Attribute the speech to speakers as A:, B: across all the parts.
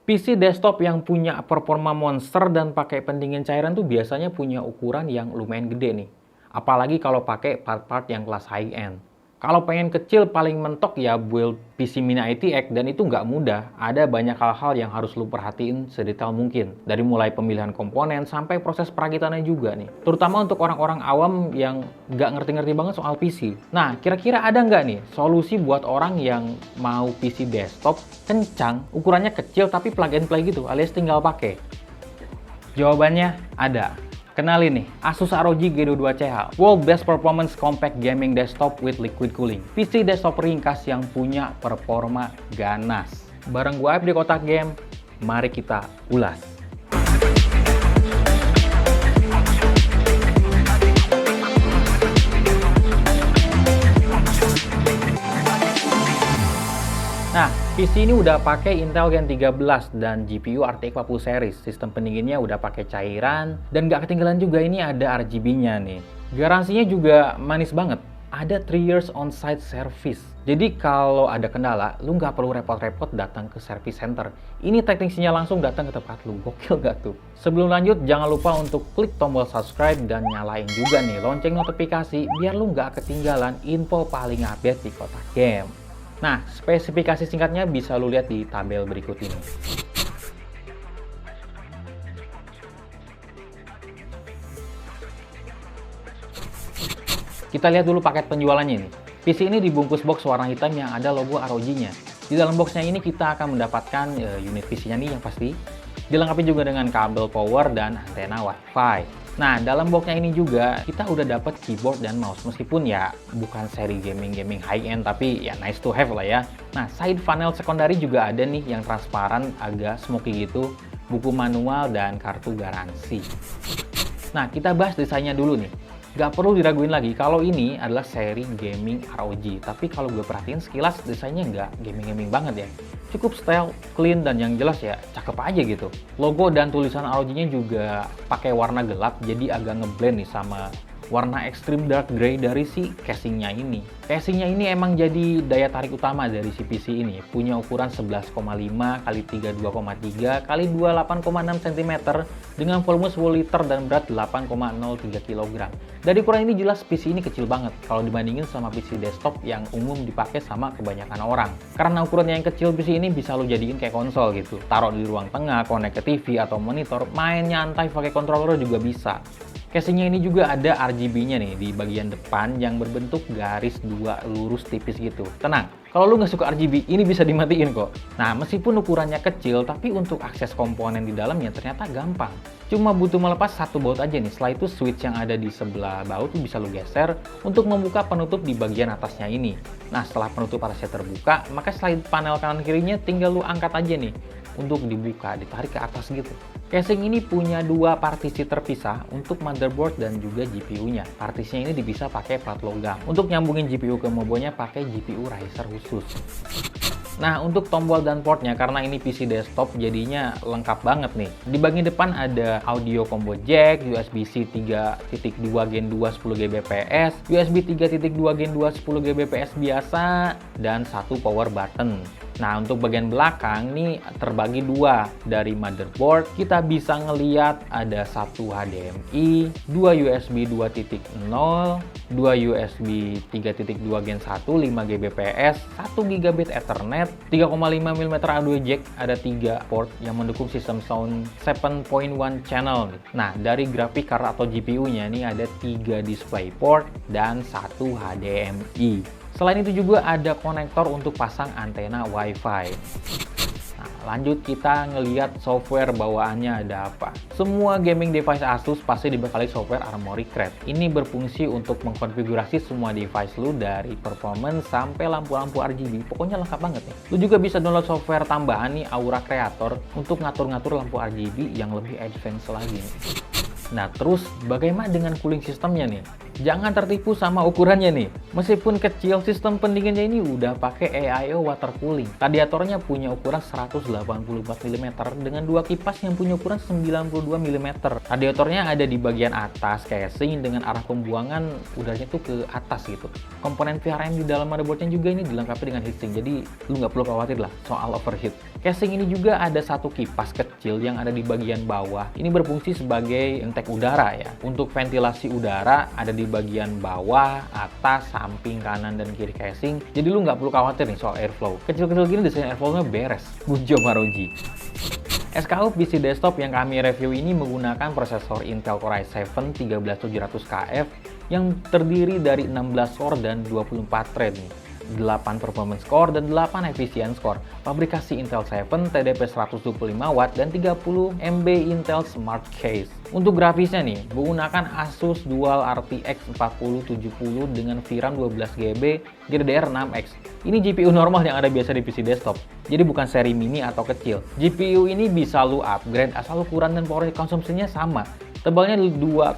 A: PC desktop yang punya performa monster dan pakai pendingin cairan tuh biasanya punya ukuran yang lumayan gede nih. Apalagi kalau pakai part-part yang kelas high-end. Kalau pengen kecil paling mentok ya build PC Mini ITX dan itu nggak mudah. Ada banyak hal-hal yang harus lu perhatiin sedetail mungkin. Dari mulai pemilihan komponen sampai proses perakitannya juga nih. Terutama untuk orang-orang awam yang nggak ngerti-ngerti banget soal PC. Nah, kira-kira ada nggak nih solusi buat orang yang mau PC desktop kencang, ukurannya kecil tapi plug and play gitu alias tinggal pakai? Jawabannya ada. Kenalin nih, Asus ROG G22CH, World Best Performance Compact Gaming Desktop with Liquid Cooling. PC desktop ringkas yang punya performa ganas. Bareng gue Aib di Kotak Game, mari kita ulas. Nah, PC ini udah pakai Intel Gen 13 dan GPU RTX 40 series. Sistem pendinginnya udah pakai cairan dan nggak ketinggalan juga ini ada RGB-nya nih. Garansinya juga manis banget. Ada 3 years on-site service. Jadi kalau ada kendala, lu nggak perlu repot-repot datang ke service center. Ini teknisinya langsung datang ke tempat lu. Gokil nggak tuh? Sebelum lanjut, jangan lupa untuk klik tombol subscribe dan nyalain juga nih lonceng notifikasi biar lu nggak ketinggalan info paling update di Kotak Game. Nah, spesifikasi singkatnya bisa lu lihat di tabel berikut ini. Kita lihat dulu paket penjualannya nih. PC ini dibungkus box warna hitam yang ada logo ROG-nya. Di dalam boxnya ini kita akan mendapatkan unit PC-nya nih yang pasti. Dilengkapi juga dengan kabel power dan antena Wi-Fi. Nah, dalam boxnya ini juga kita udah dapat keyboard dan mouse. Meskipun ya bukan seri gaming high-end, tapi ya nice to have lah ya. Nah, side panel sekundari juga ada nih yang transparan, agak smoky gitu. Buku manual dan kartu garansi. Nah, kita bahas desainnya dulu nih. Gak perlu diraguin lagi kalau ini adalah seri gaming ROG. Tapi kalau gue perhatiin sekilas desainnya nggak gaming banget ya. Cukup style, clean, dan yang jelas ya cakep aja gitu. Logo dan tulisan ROG-nya juga pakai warna gelap jadi agak ngeblend nih sama warna extreme dark gray dari si casingnya ini. Casingnya ini emang jadi daya tarik utama dari si PC ini. Punya ukuran 11,5 x 32,3 x 28,6 cm dengan volume 10 liter dan berat 8,03 kg. Dari ukuran ini jelas PC ini kecil banget kalau dibandingin sama PC desktop yang umum dipakai sama kebanyakan orang. Karena ukurannya yang kecil, PC ini bisa lo jadiin kayak konsol gitu. Taruh di ruang tengah, connect ke TV atau monitor, main nyantai pakai controller juga bisa. Casingnya ini juga ada RGB-nya nih di bagian depan yang berbentuk garis dua lurus tipis gitu. Tenang, kalau lu nggak suka RGB, ini bisa dimatiin kok. Nah, meskipun ukurannya kecil, tapi untuk akses komponen di dalamnya ternyata gampang. Cuma butuh melepas satu baut aja nih. Setelah itu switch yang ada di sebelah baut tuh bisa lu geser untuk membuka penutup di bagian atasnya ini. Nah, setelah penutup atasnya terbuka, maka slide panel kanan kirinya tinggal lu angkat aja nih untuk dibuka, ditarik ke atas gitu. Casing ini punya dua partisi terpisah untuk motherboard dan juga GPU-nya. Partisinya ini bisa pakai plat logam. Untuk nyambungin GPU ke mobonya pakai GPU Riser khusus. Nah, untuk tombol dan portnya, karena ini PC desktop jadinya lengkap banget nih. Di bagian depan ada audio combo jack, USB-C 3.2 Gen 2 10 Gbps, USB 3.2 Gen 2 10 Gbps biasa, dan satu power button. Nah, untuk bagian belakang nih terbagi dua. Dari motherboard kita bisa ngeliat ada satu HDMI, dua USB 2.0, dua USB 3.2 Gen 1 5 Gbps, 1 GB Ethernet, 3,5 mm audio jack, ada 3 port yang mendukung sistem sound 7.1 channel. Nah, dari grafik card atau GPU-nya nih ada 3 display port dan 1 HDMI. Selain itu juga ada konektor untuk pasang antena Wi-Fi. Nah, lanjut kita ngelihat software bawaannya ada apa. Semua gaming device Asus pasti dibekali software Armoury Crate. Ini berfungsi untuk mengkonfigurasi semua device lu dari performance sampai lampu-lampu RGB. Pokoknya lengkap banget nih. Lu juga bisa download software tambahan nih Aura Creator untuk ngatur-ngatur lampu RGB yang lebih advance lagi nih. Nah, terus bagaimana dengan cooling systemnya nih? Jangan tertipu sama ukurannya nih. Meskipun kecil, sistem pendinginnya ini udah pakai AIO water cooling. Radiatornya punya ukuran 184 mm dengan dua kipas yang punya ukuran 92 mm. Radiatornya ada di bagian atas casing dengan arah pembuangan udaranya tuh ke atas gitu. Komponen VRM di dalam motherboardnya juga ini dilengkapi dengan heatsink, jadi lu nggak perlu khawatir lah soal overheat. Casing ini juga ada satu kipas kecil yang ada di bagian bawah. Ini berfungsi sebagai intake udara ya. Untuk ventilasi udara ada di bagian bawah, atas, samping, kanan, dan kiri casing. Jadi lu nggak perlu khawatir nih soal airflow. Kecil-kecil gini desain airflow-nya beres. Good job ROG. SKU PC desktop yang kami review ini menggunakan prosesor Intel Core i7 13700KF yang terdiri dari 16 core dan 24 thread nih. 8 performance core dan 8 efficiency core, fabrikasi Intel 7, TDP 125W dan 30 MB Intel Smart Case. Untuk grafisnya nih, menggunakan Asus Dual RTX 4070 dengan VRAM 12GB GDDR6X. Ini GPU normal yang ada biasa di PC desktop, jadi bukan seri mini atau kecil. GPU ini bisa lu upgrade asal ukuran dan power konsumsinya sama. Tebalnya 2,56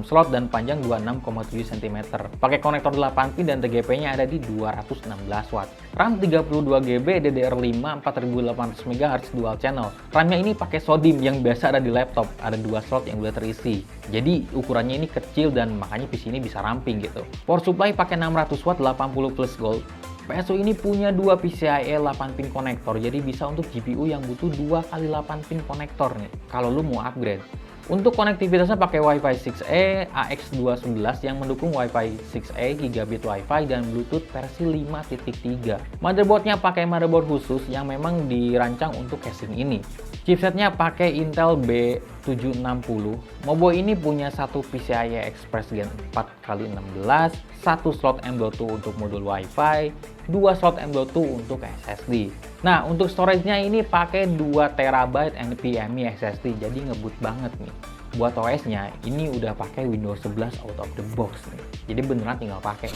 A: slot dan panjang 26,7 cm. Pakai konektor 8 pin dan TGP-nya ada di 216 watt. RAM 32GB DDR5 4800 MHz dual channel. RAM-nya ini pakai SODIMM yang biasa ada di laptop, ada 2 slot yang udah terisi. Jadi ukurannya ini kecil dan makanya PC ini bisa ramping gitu. Power supply pakai 600 watt 80 plus gold. PSU ini punya 2 PCIe 8 pin konektor, jadi bisa untuk GPU yang butuh 2 kali 8 pin konektor nih kalau lu mau upgrade. Untuk konektivitasnya pakai Wi-Fi 6E AX211 yang mendukung Wi-Fi 6E, Gigabit Wi-Fi, dan Bluetooth versi 5.3. Motherboardnya pakai motherboard khusus yang memang dirancang untuk casing ini. Chipsetnya pakai Intel B760. Mobo ini punya satu PCIe Express Gen 4x16, satu slot M.2 untuk modul Wi-Fi, 2 slot M.2 untuk SSD. Nah, untuk storage-nya ini pakai 2TB NVMe SSD, jadi ngebut banget nih. Buat OS-nya, ini udah pakai Windows 11 out of the box nih. Jadi beneran tinggal pakai.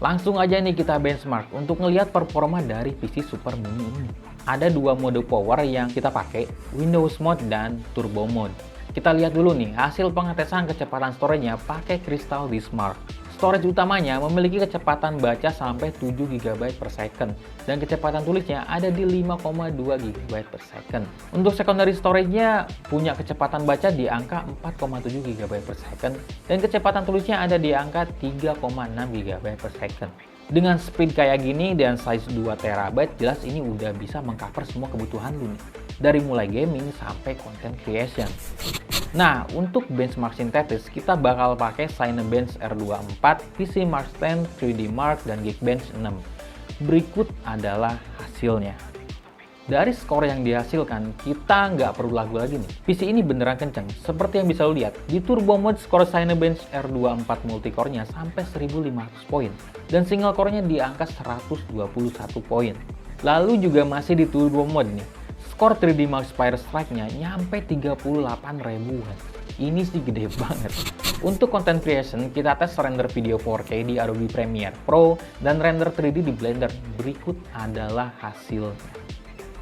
A: Langsung aja nih kita benchmark untuk ngelihat performa dari PC Super Mini ini. Ada dua mode power yang kita pakai, Windows Mode dan Turbo Mode. Kita lihat dulu nih hasil pengetesan kecepatan storage-nya pakai Crystal Disk Mark. Storage utamanya memiliki kecepatan baca sampai 7 GB per second dan kecepatan tulisnya ada di 5,2 GB per second. Untuk secondary storage-nya punya kecepatan baca di angka 4,7 GB per second dan kecepatan tulisnya ada di angka 3,6 GB per second. Dengan speed kayak gini dan size 2 TB, jelas ini udah bisa mengcover semua kebutuhan lu nih. Dari mulai gaming sampai content creation. Nah, untuk benchmark sintetis, kita bakal pakai Cinebench R24, PC Mark 10, 3D Mark, dan Geekbench 6. Berikut adalah hasilnya. Dari skor yang dihasilkan, kita nggak perlu ragu lagi nih. PC ini beneran kenceng. Seperti yang bisa lo lihat, di Turbo Mode skor Cinebench R24 multicore-nya sampai 1500 poin. Dan single core-nya di angka 121 poin. Lalu juga masih di Turbo Mode nih. Skor 3D Mark Spire Strike-nya nyampe 38 ribuan. Ini sih gede banget. Untuk content creation, kita tes render video 4K di Adobe Premiere Pro dan render 3D di Blender. Berikut adalah hasilnya.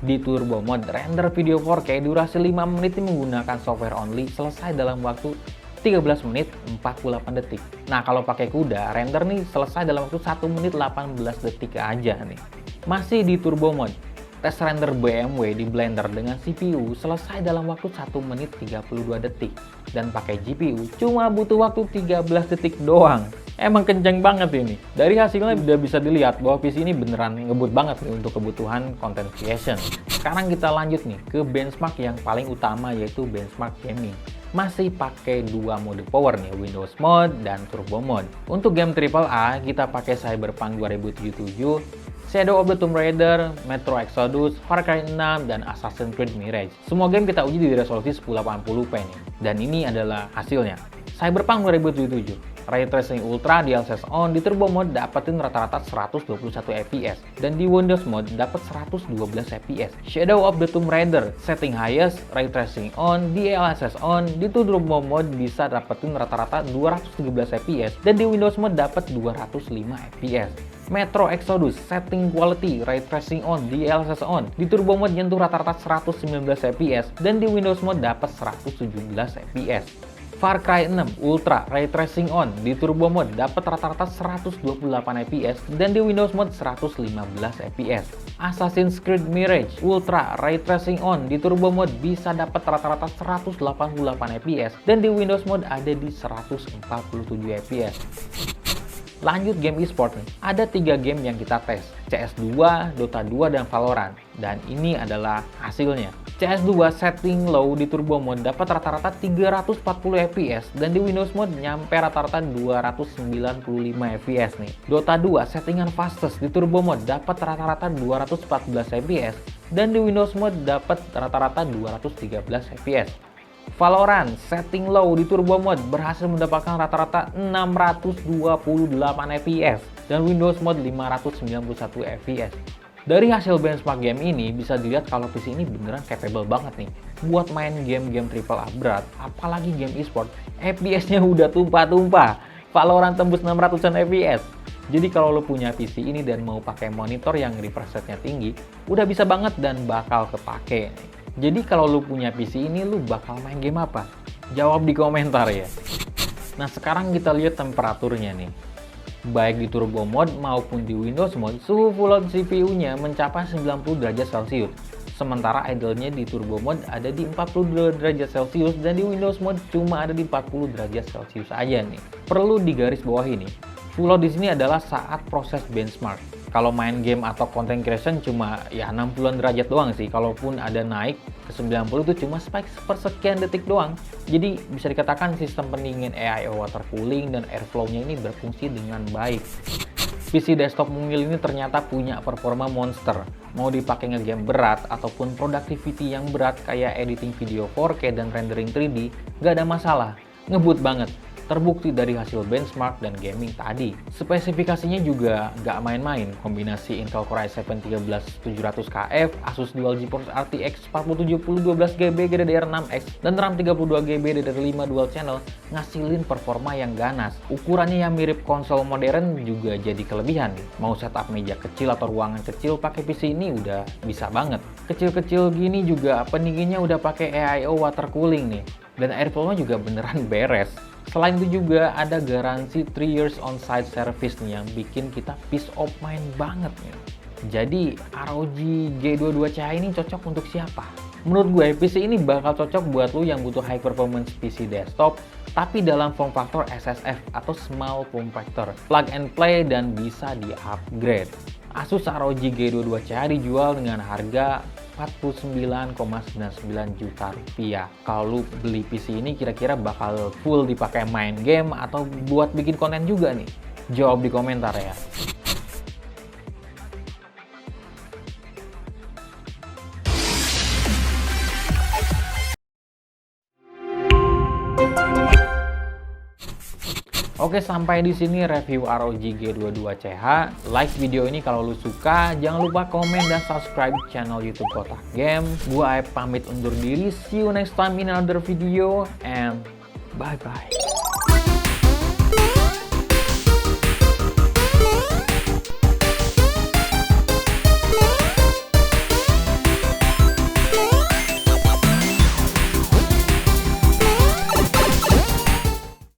A: Di Turbo Mode, render video 4K durasi 5 menit menggunakan software only selesai dalam waktu 13 menit 48 detik. Nah, kalau pakai CUDA, render nih selesai dalam waktu 1 menit 18 detik aja nih. Masih di Turbo Mode, tes render BMW di Blender dengan CPU selesai dalam waktu 1 menit 32 detik. Dan pakai GPU cuma butuh waktu 13 detik doang. Emang kenceng banget ini. Dari hasilnya udah bisa dilihat bahwa PC ini beneran ngebut banget nih untuk kebutuhan content creation. Sekarang kita lanjut nih ke benchmark yang paling utama, yaitu benchmark gaming. Masih pakai dua mode power nih, Windows Mode dan Turbo Mode. Untuk game AAA kita pakai Cyberpunk 2077, Shadow of the Tomb Raider, Metro Exodus, Far Cry 6, dan Assassin's Creed Mirage. Semua game kita uji di resolusi 1080p nih. Dan ini adalah hasilnya. Cyberpunk 2077, Ray Tracing Ultra DLSS On di Turbo Mode dapetin rata-rata 121 fps dan di Windows Mode dapat 112 fps. Shadow of the Tomb Raider setting highest Ray Tracing On di DLSS On di Turbo Mode bisa dapetin rata-rata 217 fps dan di Windows Mode dapat 205 fps. Metro Exodus setting quality Ray Tracing On di DLSS On di Turbo Mode nyentuh rata-rata 119 fps dan di Windows Mode dapat 117 fps. Far Cry 6 Ultra Ray Tracing On di Turbo Mode dapat rata-rata 128 fps dan di Windows Mode 115 fps. Assassin's Creed Mirage Ultra Ray Tracing On di Turbo Mode bisa dapat rata-rata 188 fps dan di Windows Mode ada di 147 fps. Lanjut game e-sport nih. Ada 3 game yang kita tes, CS2, Dota 2, dan Valorant. Dan ini adalah hasilnya. CS2 setting low di Turbo Mode dapat rata-rata 340 fps dan di Windows Mode nyampe rata-rata 295 fps nih. Dota 2 settingan fastest di Turbo Mode dapat rata-rata 214 fps dan di Windows Mode dapat rata-rata 213 fps. Valorant setting low di Turbo Mode berhasil mendapatkan rata-rata 628 fps dan Windows Mode 591 fps. Dari hasil benchmark game ini bisa dilihat kalau PC ini beneran capable banget nih buat main game-game triple A berat, apalagi game e-sport. FPS-nya udah tumpah-tumpah. Valorant tembus 600-an fps. Jadi kalau lo punya PC ini dan mau pakai monitor yang refresh rate-nya tinggi, udah bisa banget dan bakal kepake. Jadi kalau lu punya PC ini, lu bakal main game apa? Jawab di komentar ya. Nah sekarang kita lihat temperaturnya nih. Baik di Turbo Mode maupun di Windows Mode, suhu full load CPU-nya mencapai 90 derajat Celcius. Sementara idle-nya di Turbo Mode ada di 42 derajat Celcius dan di Windows Mode cuma ada di 40 derajat Celcius aja nih. Perlu digaris bawahi nih. Full load di sini adalah saat proses benchmark. Kalau main game atau content creation cuma ya 60-an derajat doang sih. Kalaupun ada naik ke 90 itu cuma spike sepersekian detik doang. Jadi bisa dikatakan sistem pendingin AIO water cooling dan airflow-nya ini berfungsi dengan baik. PC desktop mungil ini ternyata punya performa monster. Mau dipakai ngegame berat ataupun productivity yang berat kayak editing video 4K dan rendering 3D, gak ada masalah. Ngebut banget. Terbukti dari hasil benchmark dan gaming tadi. Spesifikasinya juga nggak main-main. Kombinasi Intel Core i7 13700KF, Asus Dual GeForce RTX 4070 12GB GDDR6X, dan RAM 32GB DDR5 dual channel ngasilin performa yang ganas. Ukurannya yang mirip konsol modern juga jadi kelebihan. Mau setup meja kecil atau ruangan kecil pakai PC ini udah bisa banget. Kecil-kecil gini juga pendinginnya udah pakai AIO water cooling nih. Dan airflow-nya juga beneran beres. Selain itu juga ada garansi 3 years on-site service nih yang bikin kita peace of mind banget nih. Jadi ROG G22CH ini cocok untuk siapa? Menurut gue PC ini bakal cocok buat lo yang butuh high performance PC desktop tapi dalam form factor SSF atau small form factor, plug and play dan bisa di-upgrade. Asus ROG G22CH dijual dengan harga 49,99 juta rupiah. Kalau lu beli PC ini kira-kira bakal full dipakai main game atau buat bikin konten juga nih? Jawab di komentar ya. Oke, sampai di sini review ROG G22CH. Like video ini kalau lu suka, jangan lupa komen dan subscribe channel YouTube Kotak Game. Gua Aep pamit undur diri. See you next time in another video and bye bye.